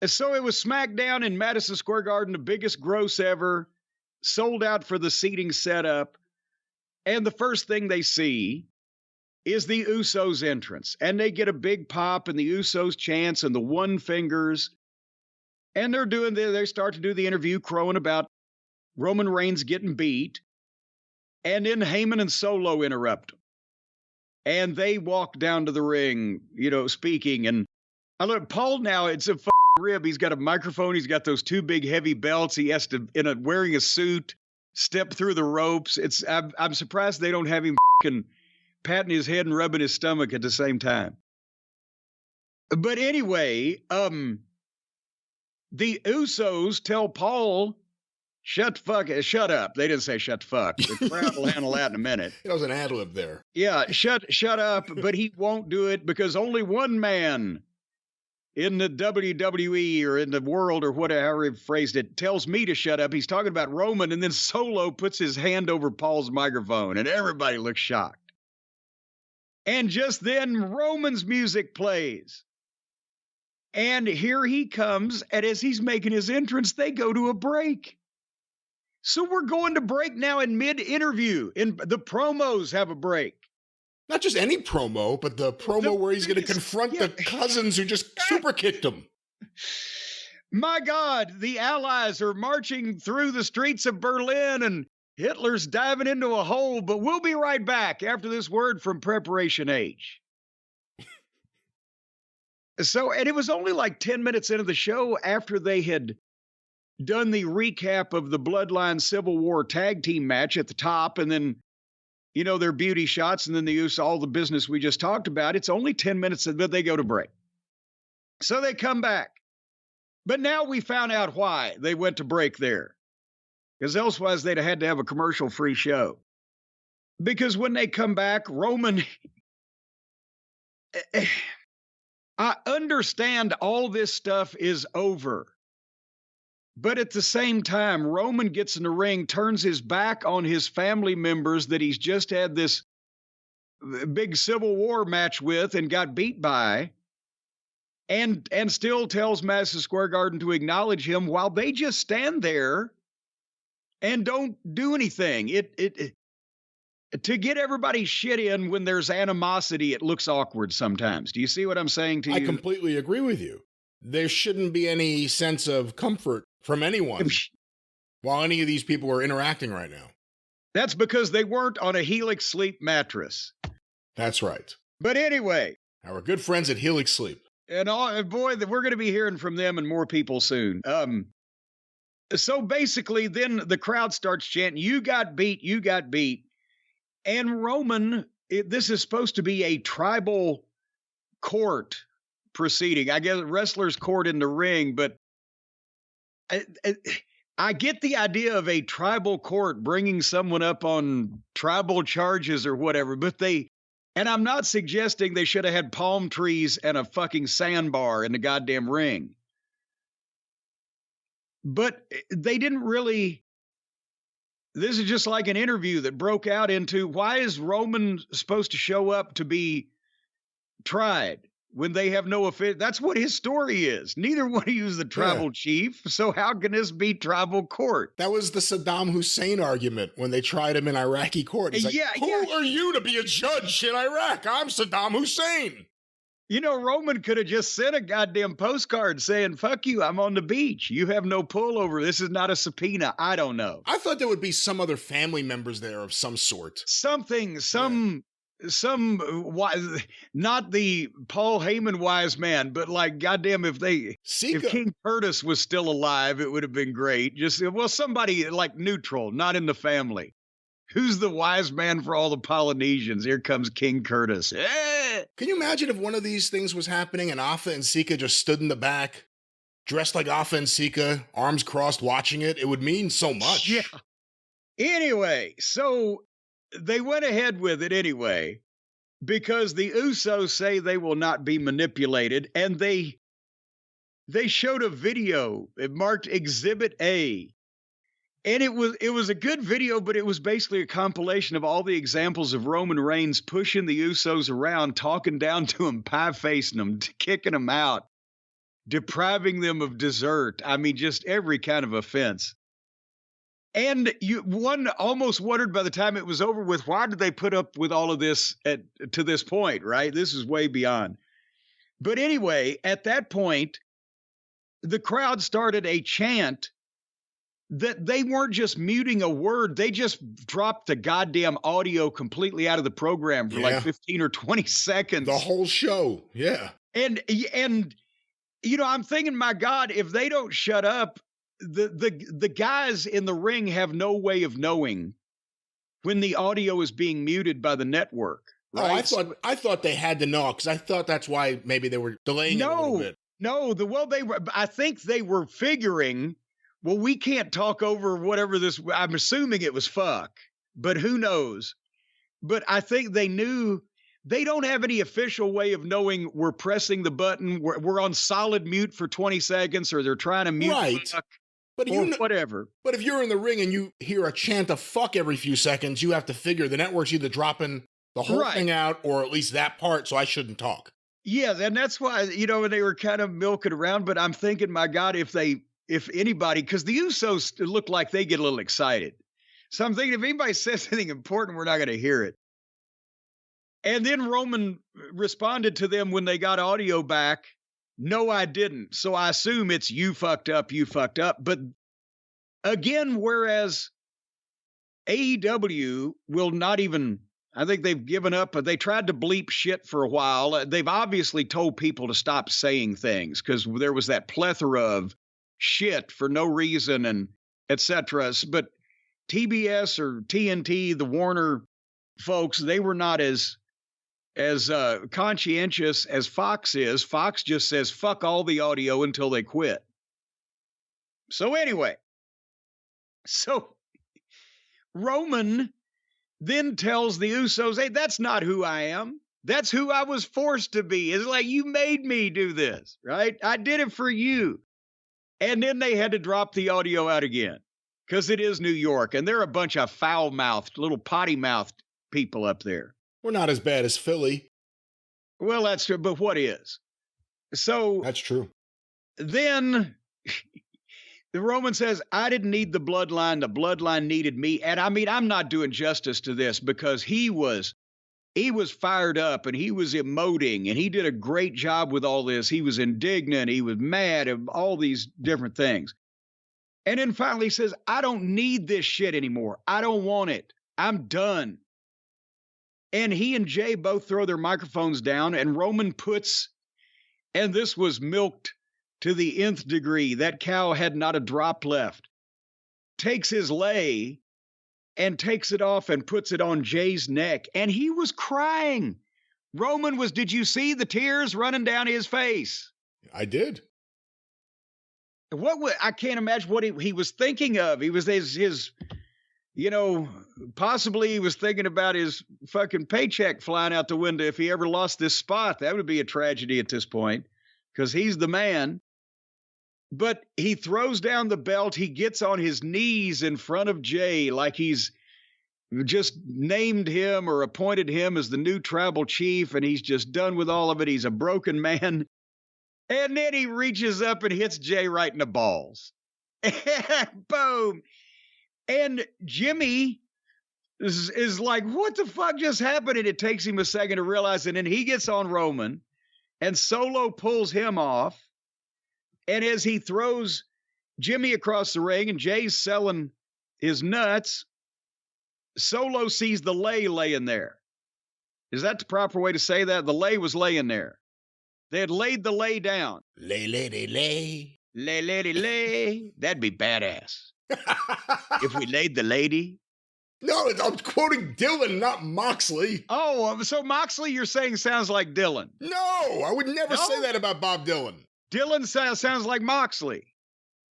So it was SmackDown in Madison Square Garden, the biggest gross ever, sold out for the seating setup. And the first thing they see is the Usos entrance. And they get a big pop and the Usos chants and the one fingers. And they start to do the interview crowing about Roman Reigns getting beat. And then Heyman and Solo interrupt them. And they walk down to the ring, speaking. And I look, Paul now, it's a rib. He's got a microphone. He's got those two big heavy belts. He has to, wearing a suit, step through the ropes. I'm surprised they don't have him patting his head and rubbing his stomach at the same time. But anyway, the Usos tell Paul, shut up. They didn't say shut the fuck. The crowd will handle that in a minute. It was an ad-lib there. Yeah, shut up, but he won't do it because only one man in the WWE or in the world or whatever he phrased it tells me to shut up. He's talking about Roman, and then Solo puts his hand over Paul's microphone, and everybody looks shocked. And just then, Roman's music plays. And here he comes, and as he's making his entrance, they go to a break. So we're going to break now in mid-interview. The promos have a break. Not just any promo, but the promo where he's going to confront the cousins who just super kicked him. My God, the Allies are marching through the streets of Berlin and Hitler's diving into a hole, but we'll be right back after this word from Preparation H. And it was only like 10 minutes into the show after they had done the recap of the Bloodline Civil War tag team match at the top, and then, their beauty shots, and then they use all the business we just talked about. It's only 10 minutes that they go to break. So they come back. But now we found out why they went to break there. Because elsewise they'd have had to have a commercial-free show. Because when they come back, Roman... I understand all this stuff is over. But at the same time, Roman gets in the ring, turns his back on his family members that he's just had this big Civil War match with and got beat by, and still tells Madison Square Garden to acknowledge him while they just stand there and don't do anything. To get everybody's shit in when there's animosity, it looks awkward sometimes. Do you see what I'm saying to you? I completely agree with you. There shouldn't be any sense of comfort from anyone while any of these people are interacting right now. That's because they weren't on a Helix Sleep mattress. That's right. But anyway. Our good friends at Helix Sleep. And boy, we're going to be hearing from them and more people soon. So basically, then the crowd starts chanting, "You got beat, you got beat." And Roman, this is supposed to be a tribal court proceeding. I guess wrestlers court in the ring, but I get the idea of a tribal court bringing someone up on tribal charges or whatever, and I'm not suggesting they should have had palm trees and a fucking sandbar in the goddamn ring. But they didn't really. This is just like an interview that broke out into, why is Roman supposed to show up to be tried when they have no offense? That's what his story is. Neither one of you is the tribal chief, so how can this be tribal court? That was the Saddam Hussein argument when they tried him in Iraqi court. He's like, who are you to be a judge in Iraq? I'm Saddam Hussein. Roman could have just sent a goddamn postcard saying, fuck you, I'm on the beach. You have no pull over. This is not a subpoena. I don't know. I thought there would be some other family members there of some sort. Not the Paul Heyman wise man, but like, goddamn, if King Curtis was still alive, it would have been great. Somebody like neutral, not in the family. Who's the wise man for all the Polynesians? Here comes King Curtis. Can you imagine if one of these things was happening and Afa and Sika just stood in the back, dressed like Afa and Sika, arms crossed, watching it? It would mean so much. Yeah. Anyway, so they went ahead with it anyway, because the Usos say they will not be manipulated, and they showed a video. It marked Exhibit A. And it was a good video, but it was basically a compilation of all the examples of Roman Reigns pushing the Usos around, talking down to them, pie-facing them, kicking them out. depriving them of dessert. I mean, just every kind of offense. And one almost wondered by the time it was over with, why did they put up with all of this to this point, right? This is way beyond. But anyway, at that point, the crowd started a chant that they weren't just muting a word. They just dropped the goddamn audio completely out of the program for like 15 or 20 seconds. The whole show. Yeah. And, I'm thinking, my God, if they don't shut up, the guys in the ring have no way of knowing when the audio is being muted by the network. Right? Oh, I thought they had to know, because I thought that's why maybe they were delaying it a little bit. No, I think they were figuring, well, we can't talk over whatever this, I'm assuming it was fuck, but who knows? But I think they knew they don't have any official way of knowing we're pressing the button, we're on solid mute for 20 seconds, or they're trying to mute fuck, but whatever. But if you're in the ring and you hear a chant of fuck every few seconds, you have to figure the network's either dropping the whole thing out, or at least that part, so I shouldn't talk. Yeah, and that's why, they were kind of milking around, but I'm thinking, my God, if anybody, because the Usos look like they get a little excited. So I'm thinking, if anybody says anything important, we're not going to hear it. And then Roman responded to them when they got audio back, no, I didn't. So I assume it's you fucked up. But again, whereas AEW will not even, I think they've given up, but they tried to bleep shit for a while. They've obviously told people to stop saying things because there was that plethora of shit for no reason and etc. But TBS or TNT, the Warner folks, they were not as conscientious as Fox is. Fox just says, fuck all the audio until they quit. So anyway, Roman then tells the Usos, hey, that's not who I am. That's who I was forced to be. It's like, you made me do this, right? I did it for you. And then they had to drop the audio out again because it is New York and they're a bunch of foul-mouthed, little potty-mouthed people up there. We're not as bad as Philly. Well, that's true, but what is? So that's true. Then the Roman says, I didn't need the bloodline. The bloodline needed me. And I mean, I'm not doing justice to this because he was fired up and he was emoting and he did a great job with all this. He was indignant. He was mad and all these different things. And then finally he says, I don't need this shit anymore. I don't want it. I'm done. And he and Jay both throw their microphones down and Roman puts, and this was milked to the nth degree, that cow had not a drop left, takes his lei and takes it off and puts it on Jay's neck. And he was crying. Roman was, did you see the tears running down his face? I did. I can't imagine what he was thinking of. He was his possibly he was thinking about his fucking paycheck flying out the window if he ever lost this spot. That would be a tragedy at this point because he's the man. But he throws down the belt. He gets on his knees in front of Jay like he's just named him or appointed him as the new tribal chief, and he's just done with all of it. He's a broken man. And then he reaches up and hits Jay right in the balls. Boom. And Jimmy is like, what the fuck just happened? And it takes him a second to realize it. And he gets on Roman and Solo pulls him off. And as he throws Jimmy across the ring and Jay's selling his nuts, Solo sees the lei laying there. Is that the proper way to say that? The lei was laying there. They had laid the lei down. Lay, lady, lay. Lay, lady, lay. That'd be badass. If we laid the lady. No, I'm quoting Dylan, not Moxley. Oh, so Moxley, you're saying sounds like Dylan. No, I would never say that about Bob Dylan. Dylan sounds like Moxley.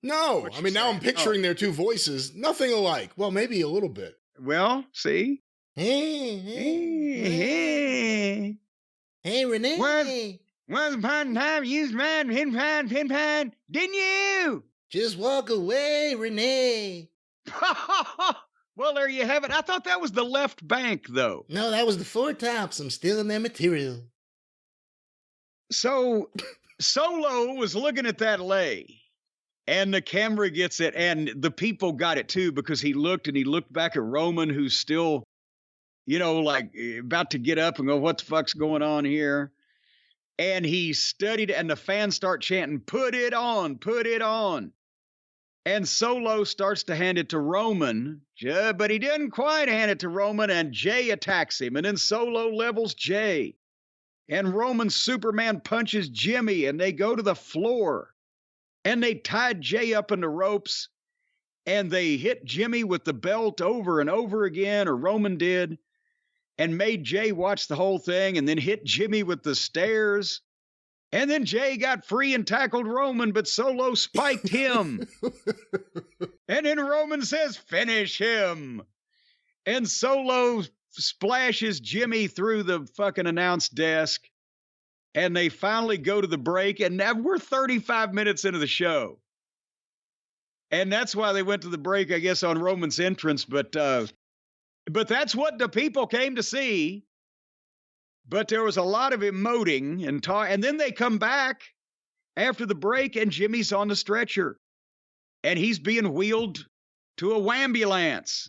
No, I mean, now I'm picturing their two voices. Nothing alike. Well, maybe a little bit. Well, see? Hey, Renee. Once upon a time, you used mine, pin pine, didn't you? Just walk away, Renee. Well, there you have it. I thought that was the left bank, though. No, that was the Four Tops. I'm stealing their material. So Solo was looking at that lay, and the camera gets it, and the people got it too, because he looked back at Roman, who's still, like about to get up and go, what the fuck's going on here? And he studied, and the fans start chanting, put it on, put it on. And Solo starts to hand it to Roman, but he didn't quite hand it to Roman, and Jay attacks him, and then Solo levels Jay. And Roman Superman punches Jimmy, and they go to the floor. And they tied Jay up in the ropes, and they hit Jimmy with the belt over and over again, or Roman did, and made Jay watch the whole thing, and then hit Jimmy with the stairs. And then Jay got free and tackled Roman, but Solo spiked him. And then Roman says, finish him. And Solo splashes Jimmy through the fucking announce desk. And they finally go to the break, and now we're 35 minutes into the show. And that's why they went to the break, I guess, on Roman's entrance. But that's what the people came to see. But there was a lot of emoting and talk. And then they come back after the break, and Jimmy's on the stretcher. And he's being wheeled to a wambulance.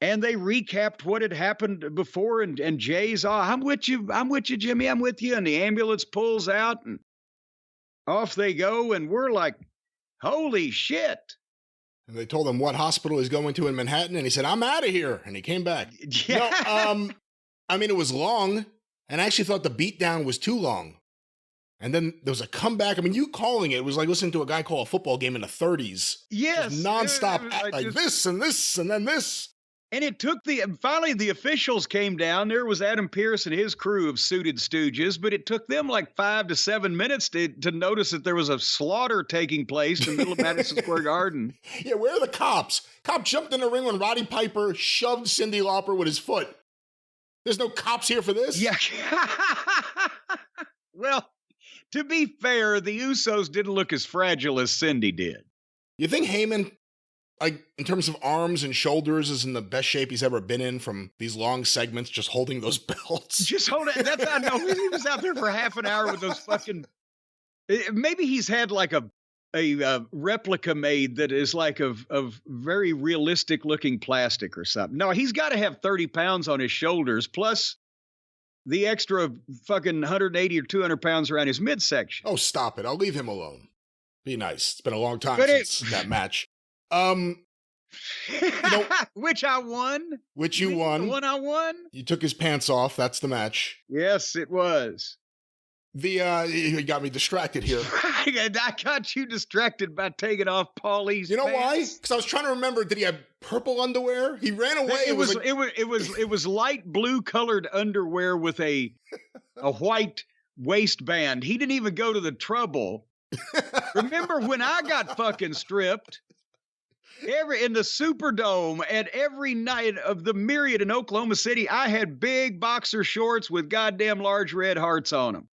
And they recapped what had happened before. And Jay's, I'm with you, Jimmy, I'm with you. And the ambulance pulls out, and off they go. And we're like, holy shit. And they told him what hospital he's going to in Manhattan. And he said, I'm out of here. And he came back. Yeah. I mean, it was long. And I actually thought the beatdown was too long. And then there was a comeback. I mean, you calling it was like listening to a guy call a football game in the 30s. Yes. Just nonstop, this and this and then this. And it took finally the officials came down. There was Adam Pearce and his crew of suited stooges, but it took them like 5 to 7 minutes to notice that there was a slaughter taking place in the middle of Madison Square Garden. Yeah, where are the cops? Cop jumped in the ring when Roddy Piper shoved Cyndi Lauper with his foot. There's no cops here for this? Yeah. Well, to be fair, the Usos didn't look as fragile as Cyndi did. You think Heyman, like, in terms of arms and shoulders, is in the best shape he's ever been in from these long segments, just holding those belts? Just hold it. That's I know. He was out there for half an hour with those fucking. Maybe he's had like a replica made that is like of very realistic looking plastic or something. No, he's got to have 30 pounds on his shoulders, plus the extra fucking 180 or 200 pounds around his midsection. Oh, stop it. I'll leave him alone. Be nice. It's been a long time since that match. Which I won. Which you won. The one I won. You took his pants off. That's the match. Yes, it was. You got me distracted here. I got you distracted by taking off Paulie's. You know pants. why? Because I was trying to remember. Did he have purple underwear? He ran away. It was light blue colored underwear with a white waistband. He didn't even go to the trouble. Remember when I got fucking stripped? In the Superdome, and every night of the myriad in Oklahoma City, I had big boxer shorts with goddamn large red hearts on them.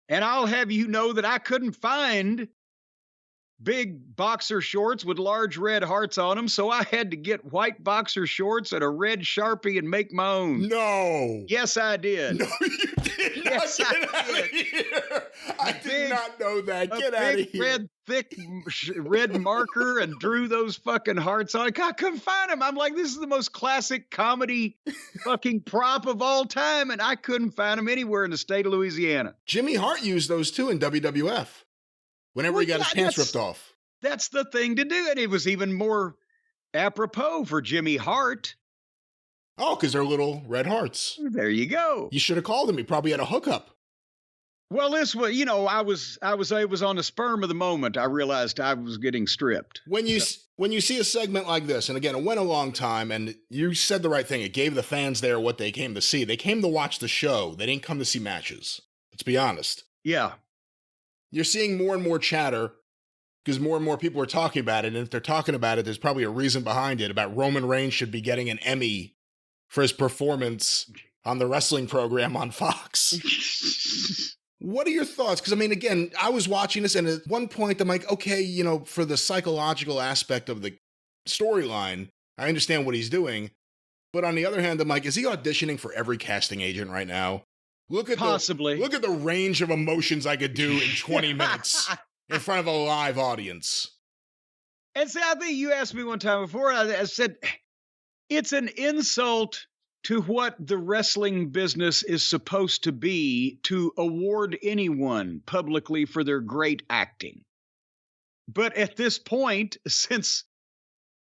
And I'll have you know that I couldn't find big boxer shorts with large red hearts on them, so I had to get white boxer shorts and a red Sharpie and make my own. No. Yes, I did. No, you did not. Yes, Get I out did. of here. I did not know that. Get out of here. Red, thick red marker and drew those fucking hearts on. I couldn't find them. I'm like, this is the most classic comedy fucking prop of all time, and I couldn't find them anywhere in the state of Louisiana. Jimmy Hart used those too in WWF. Whenever he got his pants ripped off. That's the thing to do. And it was even more apropos for Jimmy Hart. Oh, because they're little red hearts. There you go. You should have called him. He probably had a hookup. Well, this was, I was on the sperm of the moment. I realized I was getting stripped. When you see a segment like this, and again, it went a long time, and you said the right thing. It gave the fans there what they came to see. They came to watch the show. They didn't come to see matches. Let's be honest. Yeah. You're seeing more and more chatter because more and more people are talking about it. And if they're talking about it, there's probably a reason behind it about Roman Reigns should be getting an Emmy for his performance on the wrestling program on Fox. What are your thoughts? Because, I mean, again, I was watching this, and at one point, I'm like, okay, for the psychological aspect of the storyline, I understand what he's doing. But on the other hand, I'm like, is he auditioning for every casting agent right now? Look at Possibly. look at the range of emotions I could do in 20 minutes in front of a live audience. And see, I think you asked me one time before, I said, it's an insult to what the wrestling business is supposed to be to award anyone publicly for their great acting. But at this point, since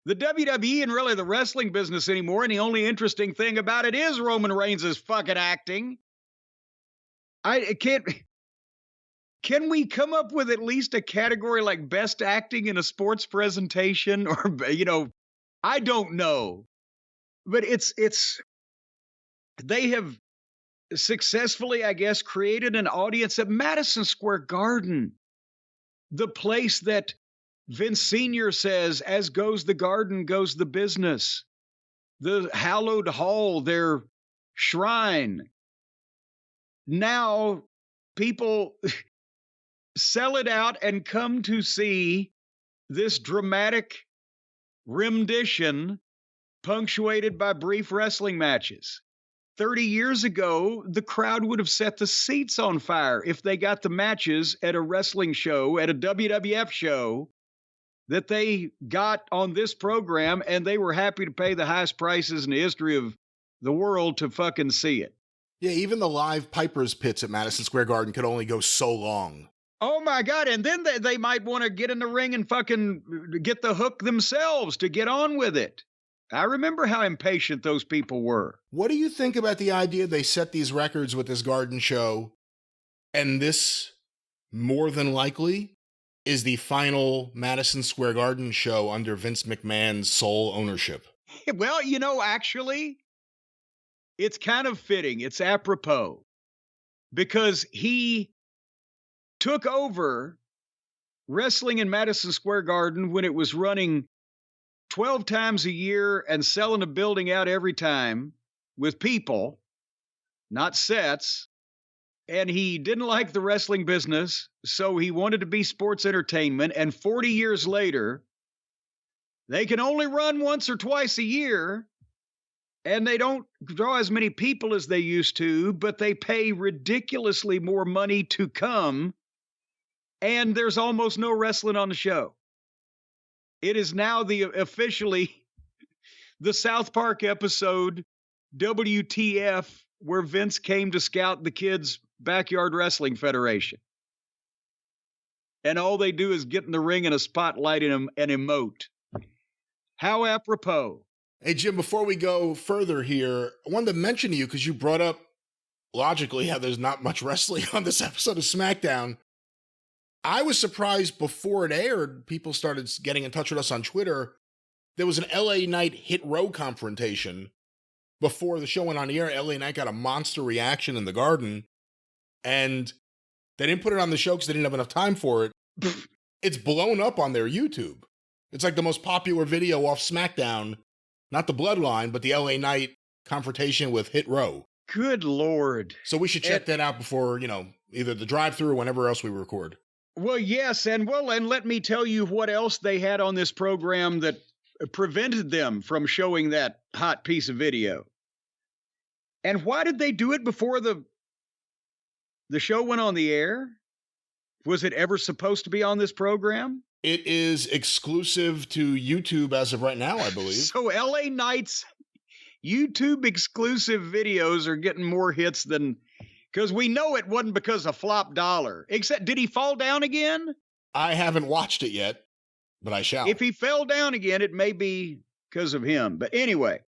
the WWE and really the wrestling business anymore, and the only interesting thing about it is Roman Reigns' fucking acting, I can't. Can we come up with at least a category like best acting in a sports presentation? Or, I don't know. But they have successfully, I guess, created an audience at Madison Square Garden, the place that Vince Sr. says, as goes the garden, goes the business. The hallowed hall, their shrine. Now, people sell it out and come to see this dramatic rendition punctuated by brief wrestling matches. 30 years ago, the crowd would have set the seats on fire if they got the matches at a wrestling show, at a WWF show that they got on this program, and they were happy to pay the highest prices in the history of the world to fucking see it. Yeah, even the live Piper's Pits at Madison Square Garden could only go so long. Oh my God. And then they might want to get in the ring and fucking get the hook themselves to get on with it. I remember how impatient those people were. What do you think about the idea they set these records with this Garden show, and this, more than likely, is the final Madison Square Garden show under Vince McMahon's sole ownership? Well, actually, it's kind of fitting. It's apropos because he took over wrestling in Madison Square Garden when it was running 12 times a year and selling a building out every time with people, not sets. And he didn't like the wrestling business, so he wanted to be sports entertainment. And 40 years later, they can only run once or twice a year, and they don't draw as many people as they used to, but they pay ridiculously more money to come, and there's almost no wrestling on the show. It is now officially the South Park episode WTF, where Vince came to scout the kids' backyard wrestling federation. And all they do is get in the ring and a spotlight and emote. How apropos. Hey, Jim, before we go further here, I wanted to mention to you, because you brought up, logically, how there's not much wrestling on this episode of SmackDown. I was surprised before it aired, people started getting in touch with us on Twitter. There was an LA Knight Hit Row confrontation before the show went on the air. LA Knight got a monster reaction in the Garden, and they didn't put it on the show because they didn't have enough time for it. It's blown up on their YouTube. It's like the most popular video off SmackDown, not the Bloodline, but the LA Knight confrontation with Hit Row. Good Lord. So we should check that out before, either the Drive-Thru or whenever else we record. Well, yes, and let me tell you what else they had on this program that prevented them from showing that hot piece of video. And why did they do it before the show went on the air? Was it ever supposed to be on this program? It is exclusive to YouTube as of right now, I believe. So LA Knight's YouTube exclusive videos are getting more hits than... Because we know it wasn't because of Flop Dollar. Except, did he fall down again? I haven't watched it yet, but I shall. If he fell down again, it may be because of him. But anyway,